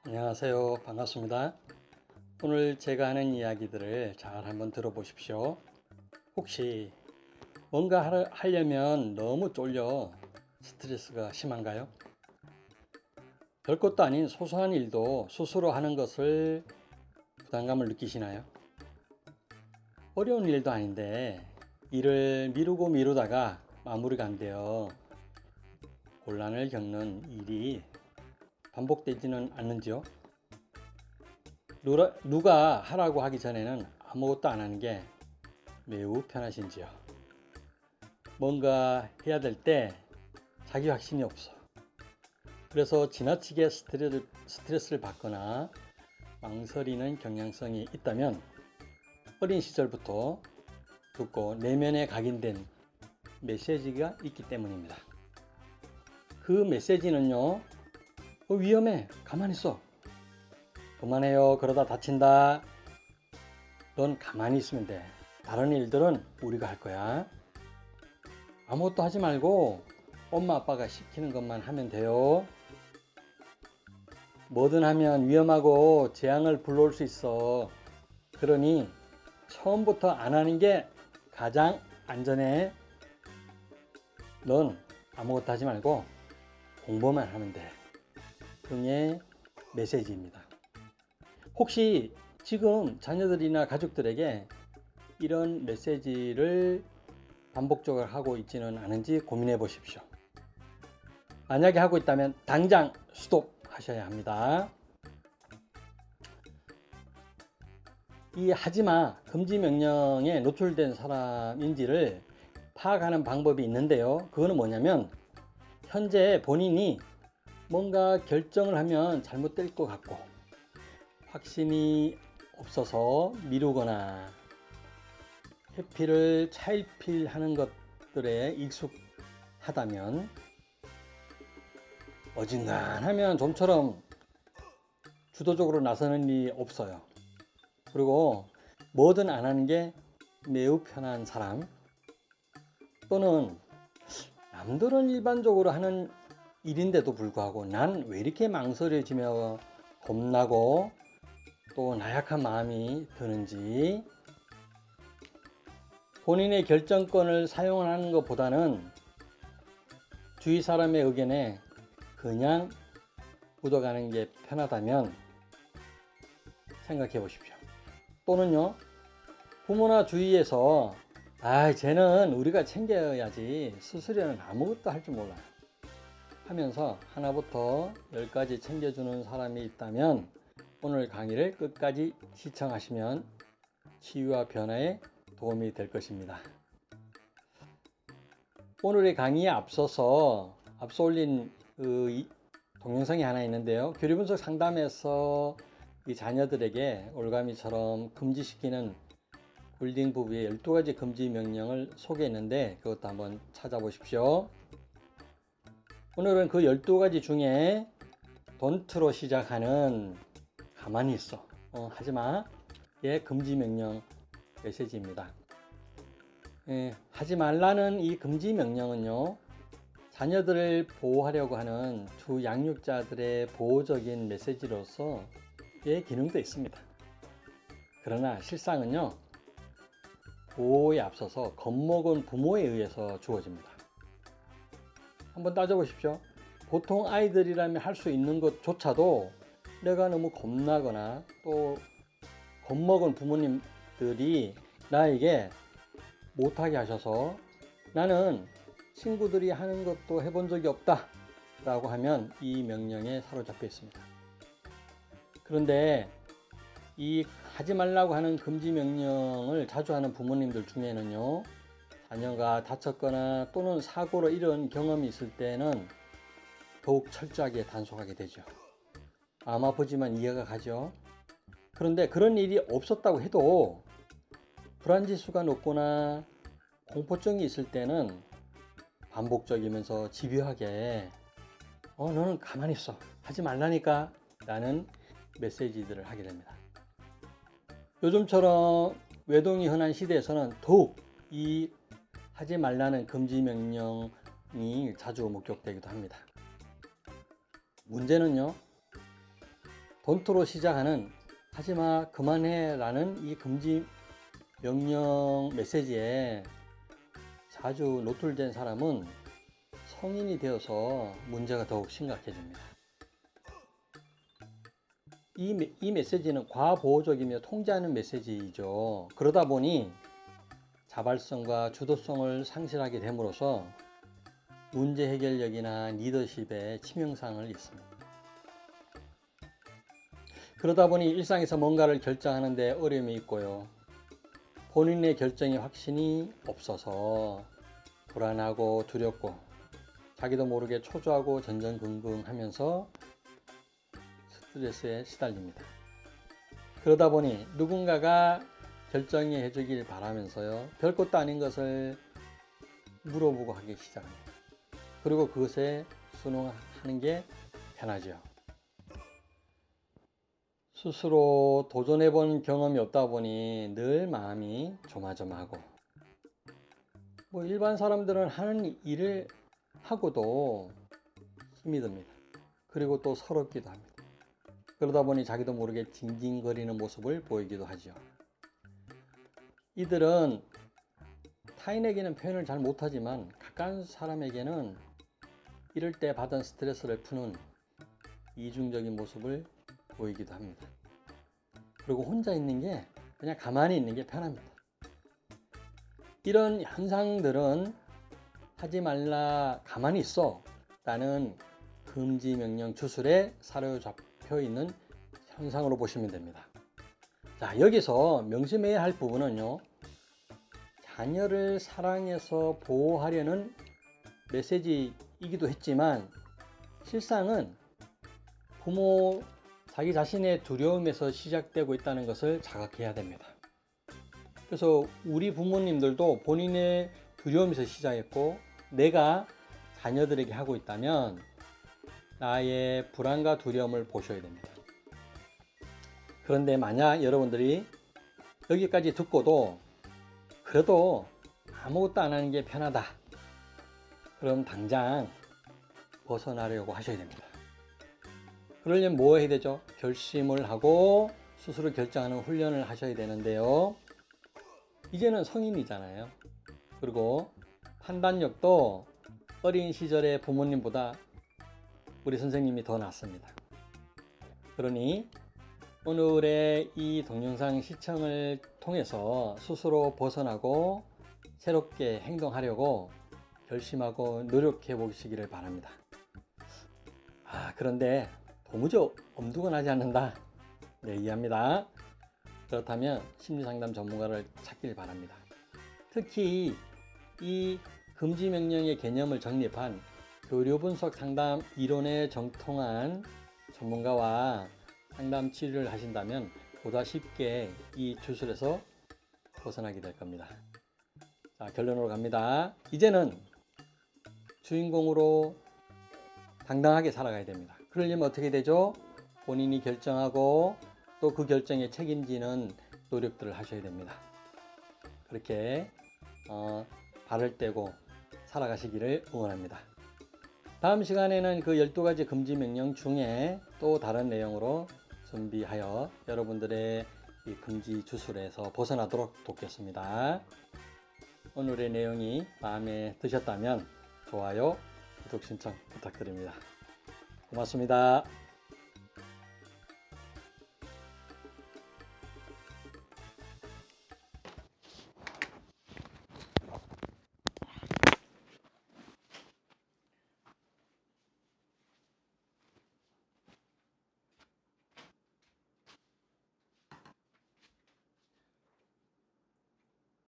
안녕하세요. 반갑습니다. 오늘 제가 하는 이야기들을 잘 한번 들어보십시오. 혹시 뭔가 하려면 너무 쫄려 스트레스가 심한가요? 별것도 아닌 소소한 일도 스스로 하는 것을 부담감을 느끼시나요? 어려운 일도 아닌데 일을 미루고 미루다가 마무리가 안 되어 곤란을 겪는 일이 반복되지는 않는지요? 누가 하라고 하기 전에는 아무것도 안 하는 게 매우 편하신지요? 뭔가 해야 될 때 자기 확신이 없어. 그래서 지나치게 스트레스를 받거나 망설이는 경향성이 있다면 어린 시절부터 듣고 내면에 각인된 메시지가 있기 때문입니다. 그 메시지는요, 위험해. 가만히 있어. 그만해요. 그러다 다친다. 넌 가만히 있으면 돼. 다른 일들은 우리가 할 거야. 아무것도 하지 말고 엄마 아빠가 시키는 것만 하면 돼요. 뭐든 하면 위험하고 재앙을 불러올 수 있어. 그러니 처음부터 안 하는 게 가장 안전해. 넌 아무것도 하지 말고 공부만 하면 돼. 등의 메시지입니다. 혹시 지금 자녀들이나 가족들에게 이런 메시지를 반복적으로 하고 있지는 않은지 고민해 보십시오. 만약에 하고 있다면 당장 스톱 하셔야 합니다. 이 하지마 금지 명령에 노출된 사람인지를 파악하는 방법이 있는데요. 그거는 뭐냐면 현재 본인이 뭔가 결정을 하면 잘못될 것 같고 확신이 없어서 미루거나 회피를 차일피일하는 것들에 익숙하다면 어진간하면 좀처럼 주도적으로 나서는 일이 없어요. 그리고 뭐든 안 하는 게 매우 편한 사람 또는 남들은 일반적으로 하는 일인데도 불구하고 난 왜 이렇게 망설여지며 겁나고 또 나약한 마음이 드는지 본인의 결정권을 사용하는 것보다는 주위 사람의 의견에 그냥 묻어가는 게 편하다면 생각해 보십시오. 또는요, 부모나 주위에서 쟤는 우리가 챙겨야지 스스로는 아무것도 할 줄 몰라 하면서 하나부터 10까지 챙겨주는 사람이 있다면 오늘 강의를 끝까지 시청하시면 치유와 변화에 도움이 될 것입니다. 오늘의 강의에 앞서 올린 동영상이 하나 있는데요. 교류분석 상담에서 이 자녀들에게 올가미처럼 금지시키는 굴딩 부부의 12가지 금지 명령을 소개했는데 그것도 한번 찾아보십시오. 오늘은 그 12가지 중에 don't로 시작하는 가만히 있어. 하지마의 금지 명령 메시지입니다. 하지 말라는 이 금지 명령은요, 자녀들을 보호하려고 하는 주 양육자들의 보호적인 메시지로서 의 기능도 있습니다. 그러나 실상은요, 보호에 앞서서 겁먹은 부모에 의해서 주어집니다. 한번 따져보십시오. 보통 아이들이라면 할 수 있는 것조차도 내가 너무 겁나거나 또 겁먹은 부모님들이 나에게 못하게 하셔서 나는 친구들이 하는 것도 해본 적이 없다 라고 하면 이 명령에 사로잡혀 있습니다. 그런데 이 하지 말라고 하는 금지 명령을 자주 하는 부모님들 중에는요, 자녀가 다쳤거나 또는 사고로 이런 경험이 있을 때는 더욱 철저하게 단속하게 되죠. 마음 아프지만 이해가 가죠. 그런데 그런 일이 없었다고 해도 불안지수가 높거나 공포증이 있을 때는 반복적이면서 집요하게 너는 가만히 있어. 하지 말라니까 라는 메시지들을 하게 됩니다. 요즘처럼 외동이 흔한 시대에서는 더욱 이 하지 말라는 금지 명령이 자주 목격되기도 합니다. 문제는요, 본토로 시작하는 하지마 그만해 라는 이 금지 명령 메시지에 자주 노출된 사람은 성인이 되어서 문제가 더욱 심각해집니다. 이 메시지는 과보호적이며 통제하는 메시지이죠. 그러다 보니 자발성과 주도성을 상실하게 됨으로써 문제 해결력이나 리더십에 치명상을 입습니다. 그러다 보니 일상에서 뭔가를 결정하는데 어려움이 있고요. 본인의 결정에 확신이 없어서 불안하고 두렵고 자기도 모르게 초조하고 전전긍긍하면서 스트레스에 시달립니다. 그러다 보니 누군가가 결정해 해주길 바라면서요. 별것도 아닌 것을 물어보고 하기 시작합니다. 그리고 그것에 순응하는 게 편하죠. 스스로 도전해 본 경험이 없다 보니 늘 마음이 조마조마하고 일반 사람들은 하는 일을 하고도 힘이 듭니다. 그리고 또 서럽기도 합니다. 그러다 보니 자기도 모르게 징징거리는 모습을 보이기도 하죠. 이들은 타인에게는 표현을 잘 못하지만 가까운 사람에게는 이럴 때 받은 스트레스를 푸는 이중적인 모습을 보이기도 합니다. 그리고 혼자 있는 게 그냥 가만히 있는 게 편합니다. 이런 현상들은 하지 말라 가만히 있어 라는 금지 명령 주술에 사로잡혀 있는 현상으로 보시면 됩니다. 자, 여기서 명심해야 할 부분은요. 자녀를 사랑해서 보호하려는 메시지이기도 했지만 실상은 부모 자기 자신의 두려움에서 시작되고 있다는 것을 자각해야 됩니다. 그래서 우리 부모님들도 본인의 두려움에서 시작했고 내가 자녀들에게 하고 있다면 나의 불안과 두려움을 보셔야 됩니다. 그런데 만약 여러분들이 여기까지 듣고도 그래도 아무것도 안 하는 게 편하다. 그럼 당장 벗어나려고 하셔야 됩니다. 그러려면 뭐 해야 되죠? 결심을 하고 스스로 결정하는 훈련을 하셔야 되는데요. 이제는 성인이잖아요. 그리고 판단력도 어린 시절의 부모님보다 우리 선생님이 더 낫습니다. 그러니 오늘의 이 동영상 시청을 통해서 스스로 벗어나고 새롭게 행동하려고 결심하고 노력해 보시기를 바랍니다. 그런데 도무지 엄두가 나지 않는다. 네, 이해합니다. 그렇다면 심리상담 전문가를 찾길 바랍니다. 특히 이 금지명령의 개념을 정립한 교류분석 상담 이론에 정통한 전문가와 상담 치료를 하신다면 보다 쉽게 이 주술에서 벗어나게 될 겁니다. 자, 결론으로 갑니다. 이제는 주인공으로 당당하게 살아가야 됩니다. 그러려면 어떻게 되죠? 본인이 결정하고 또 그 결정에 책임지는 노력들을 하셔야 됩니다. 그렇게 발을 떼고 살아가시기를 응원합니다. 다음 시간에는 그 12가지 금지 명령 중에 또 다른 내용으로 준비하여 여러분들의 이 금지 주술에서 벗어나도록 돕겠습니다. 오늘의 내용이 마음에 드셨다면 좋아요, 구독 신청 부탁드립니다. 고맙습니다.